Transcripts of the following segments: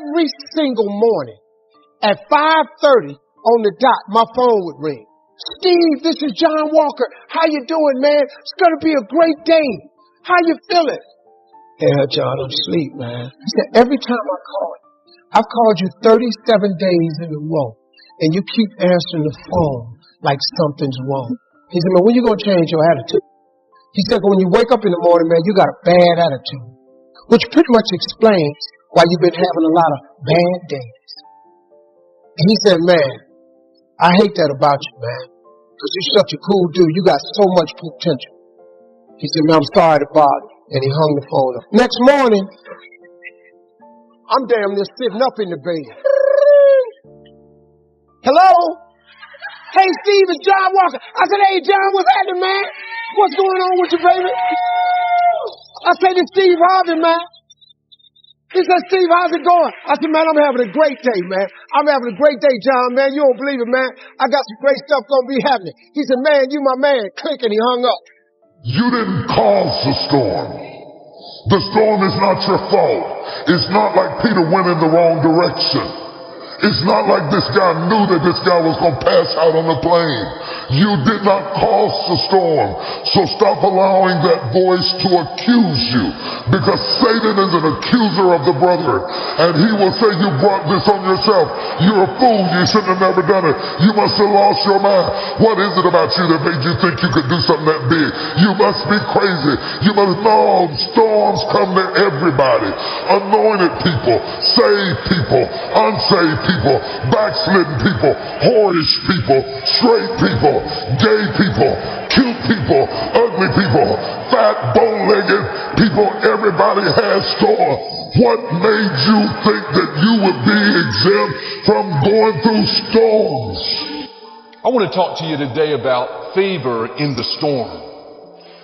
every single morning at 5:30 on the dot, my phone would ring. Steve, this is John Walker. How you doing, man? It's going to be a great day. How you feeling? Yeah, John, I'm asleep, man. He said, every time I call you, I've called you 37 days in a row, and you keep answering the phone like something's wrong. He said, man, when you going to change your attitude? He said, when you wake up in the morning, man, you got a bad attitude, which pretty much explains why you've been having a lot of bad days. And he said, man, I hate that about you, man, because you're such a cool dude. You got so much potential. He said, man, I'm sorry to bother you. And he hung the phone up. Next morning, I'm damn near sitting up in the bed. Hello? Hey, Steve, it's John Walker. I said, hey, John, what's happening, man? What's going on with you, baby? I said, it's Steve Harvey, man. He said, Steve, how's it going? I said, man, I'm having a great day, man. I'm having a great day, John, man. You don't believe it, man. I got some great stuff going to be happening. He said, man, you my man. Click, and he hung up. You didn't cause the storm. The storm is not your fault. It's not like Peter went in the wrong direction. It's not like this guy knew that this guy was going to pass out on the plane. You did not cause the storm. So stop allowing that voice to accuse you. Because Satan is an accuser of the brother. And he will say you brought this on yourself. You're a fool. You shouldn't have never done it. You must have lost your mind. What is it about you that made you think you could do something that big? You must be crazy. You must know storms come to everybody. Anointed people, saved people, unsaved people, backslidden people, whorish people, straight people, gay people, cute people, ugly people, fat, bone-legged people. Everybody has storms. What made you think that you would be exempt from going through storms? I want to talk to you today about favor in the storm.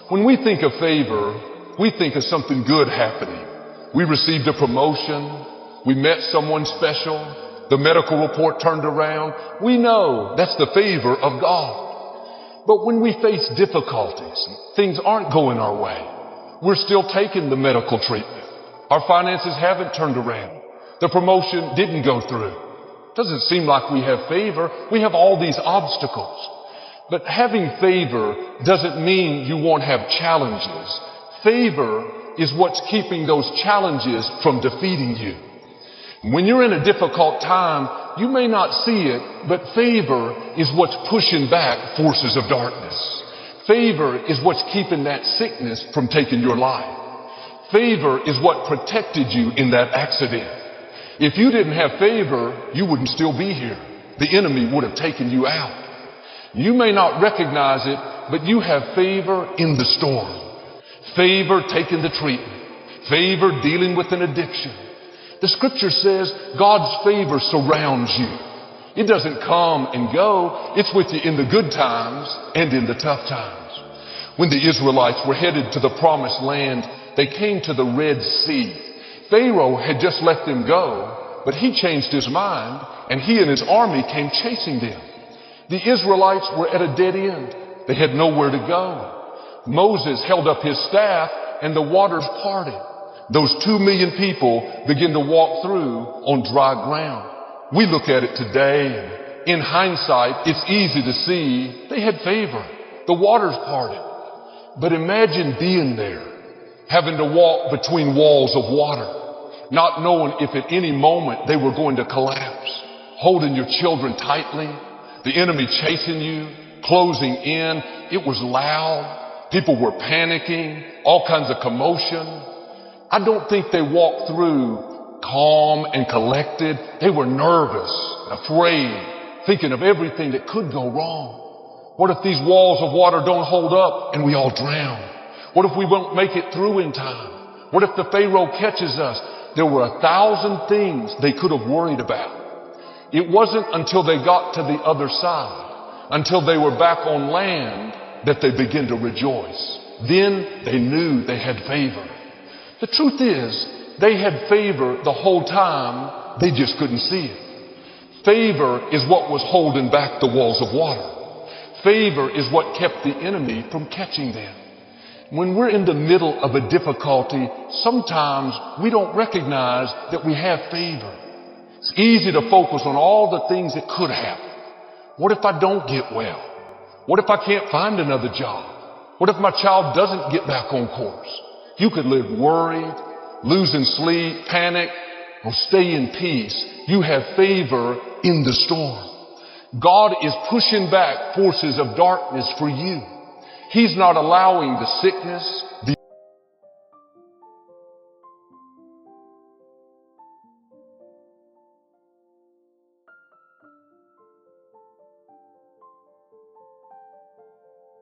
When we think of favor, we think of something good happening. We received a promotion. We met someone special. The medical report turned around. We know that's the favor of God. But when we face difficulties, things aren't going our way. We're still taking the medical treatment. Our finances haven't turned around. The promotion didn't go through. Doesn't seem like we have favor. We have all these obstacles. But having favor doesn't mean you won't have challenges. Favor is what's keeping those challenges from defeating you. When you're in a difficult time, you may not see it, but favor is what's pushing back forces of darkness. Favor is what's keeping that sickness from taking your life. Favor is what protected you in that accident. If you didn't have favor, you wouldn't still be here. The enemy would have taken you out. You may not recognize it, but you have favor in the storm. Favor taking the treatment. Favor dealing with an addiction. The scripture says God's favor surrounds you. It doesn't come and go. It's with you in the good times and in the tough times. When the Israelites were headed to the promised land, they came to the Red Sea. Pharaoh had just let them go, but he changed his mind, and he and his army came chasing them. The Israelites were at a dead end. They had nowhere to go. Moses held up his staff, and the waters parted. Those 2 million people begin to walk through on dry ground. We look at it today, and in hindsight, it's easy to see they had favor. The waters parted. But imagine being there, having to walk between walls of water, not knowing if at any moment they were going to collapse, holding your children tightly, the enemy chasing you, closing in. It was loud. People were panicking, all kinds of commotion. I don't think they walked through calm and collected. They were nervous, afraid, thinking of everything that could go wrong. What if these walls of water don't hold up and we all drown? What if we won't make it through in time? What if the Pharaoh catches us? There were 1,000 things they could have worried about. It wasn't until they got to the other side, until they were back on land, that they began to rejoice. Then they knew they had favor. The truth is, they had favor the whole time, they just couldn't see it. Favor is what was holding back the walls of water. Favor is what kept the enemy from catching them. When we're in the middle of a difficulty, sometimes we don't recognize that we have favor. It's easy to focus on all the things that could happen. What if I don't get well? What if I can't find another job? What if my child doesn't get back on course? You could live worried, losing sleep, panic, or stay in peace. You have favor in the storm. God is pushing back forces of darkness for you. He's not allowing the sickness,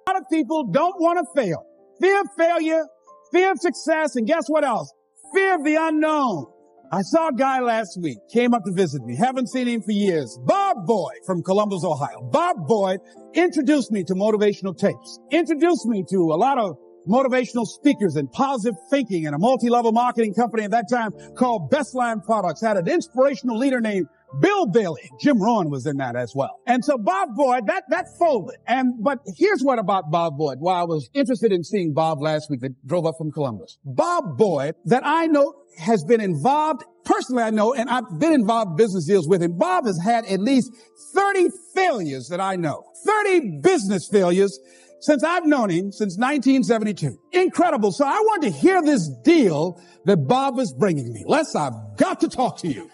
A lot of people don't want to fail. Fear of failure, fear of success, and guess what else? Fear of the unknown. I saw a guy last week, came up to visit me, haven't seen him for years. Bob Boyd from Columbus, Ohio. Bob Boyd introduced me to motivational tapes, introduced me to a lot of motivational speakers and positive thinking, and a multi-level marketing company at that time called Bestline Products had an inspirational leader named Bill Bailey. Jim Rohn was in that as well. And so Bob Boyd, that folded. But here's what about Bob Boyd. Why I was interested in seeing Bob last week that drove up from Columbus. Bob Boyd, that I know has been involved, personally I know, and I've been involved in business deals with him. Bob has had at least 30 failures that I know. 30 business failures since I've known him, since 1972. Incredible. So I wanted to hear this deal that Bob was bringing me. Les, I've got to talk to you.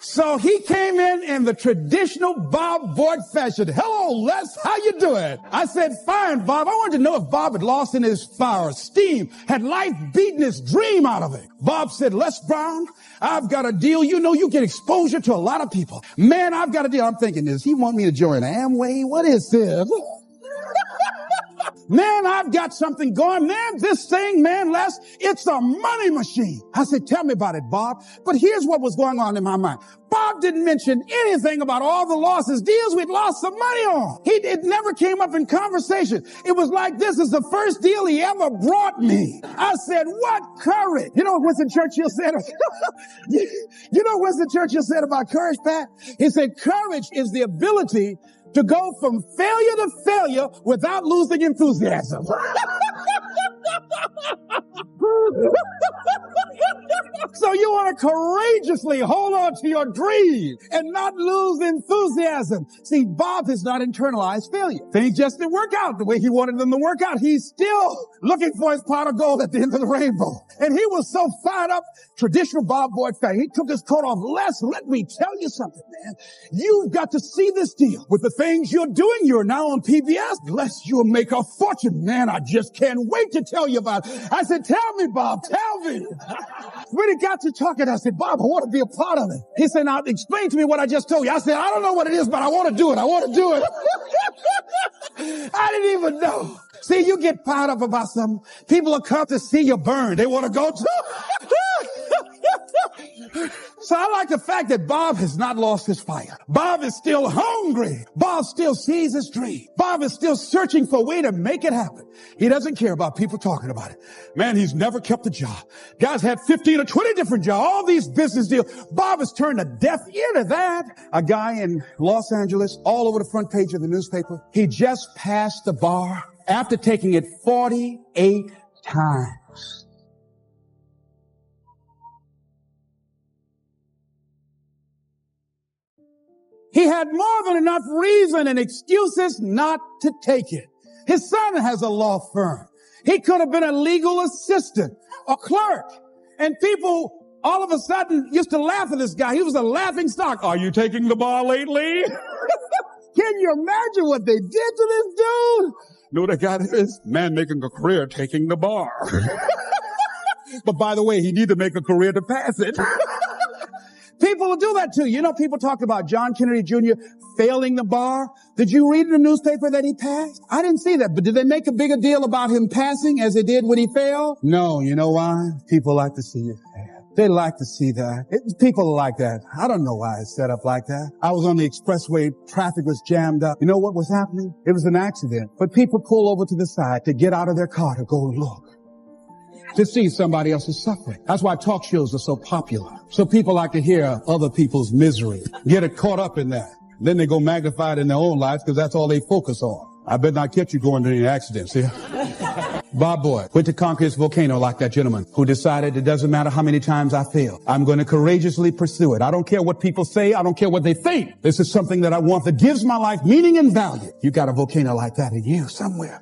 So he came in the traditional Bob Boyd fashion. Hello, Les, how you doing? I said, fine, Bob. I wanted to know if Bob had lost in his fire, steam, had life beaten his dream out of him. Bob said, Les Brown, I've got a deal. You know, you get exposure to a lot of people. Man, I've got a deal. I'm thinking, does he want me to join Amway? What is this? Man, I've got something going. Man, this thing, man, Les, it's a money machine. I said, tell me about it, Bob. But here's what was going on in my mind. Bob didn't mention anything about all the losses, deals we'd lost some money on. It never came up in conversation. It was like, this is the first deal he ever brought me. I said, what courage? You know what Winston Churchill said? You know what Winston Churchill said about courage, Pat? He said, courage is the ability to go from failure to failure without losing enthusiasm. So you want to courageously hold on to your dream and not lose enthusiasm. See, Bob has not internalized failure. Things just didn't work out the way he wanted them to work out. He's still looking for his pot of gold at the end of the rainbow. And he was so fired up, traditional Bob Boyd fan. He took his coat off. Les, let me tell you something, man. You've got to see this deal. With the things you're doing, you're now on PBS. Les, you'll make a fortune. Man, I just can't wait to tell you about it. I said, tell me, Bob, tell me. When he got to talking, I said, Bob, I want to be a part of it. He said, now explain to me what I just told you. I said, I don't know what it is, but I want to do it. I want to do it. I didn't even know. See, you get fired up about something. People will come to see you burn. They want to go too. So I like the fact that Bob has not lost his fire. Bob is still hungry. Bob still sees his dream. Bob is still searching for a way to make it happen. He doesn't care about people talking about it. Man, he's never kept a job. Guys had 15 or 20 different jobs, all these business deals. Bob has turned a deaf ear to that. A guy in Los Angeles, all over the front page of the newspaper, he just passed the bar after taking it 48 times. He had more than enough reason and excuses not to take it. His son has a law firm. He could have been a legal assistant, a clerk. And people all of a sudden used to laugh at this guy. He was a laughing stock. Are you taking the bar lately? Can you imagine what they did to this dude? Know what I got is man making a career taking the bar. But by the way, he needed to make a career to pass it. People will do that too. You know, people talked about John Kennedy Jr. failing the bar. Did you read in the newspaper that he passed? I didn't see that, but did they make a bigger deal about him passing as they did when he failed? No, you know why? People like to see you fail. They like to see that. People are like that. I don't know why it's set up like that. I was on the expressway. Traffic was jammed up. You know what was happening? It was an accident. But people pull over to the side to get out of their car to go look, to see somebody else's suffering. That's why talk shows are so popular. So people like to hear other people's misery, get it caught up in that. Then they go magnify it in their own lives because that's all they focus on. I better not catch you going to any accidents here. Bob Boy went to conquer his volcano like that gentleman who decided it doesn't matter how many times I fail. I'm going to courageously pursue it. I don't care what people say. I don't care what they think. This is something that I want that gives my life meaning and value. You got a volcano like that in you somewhere.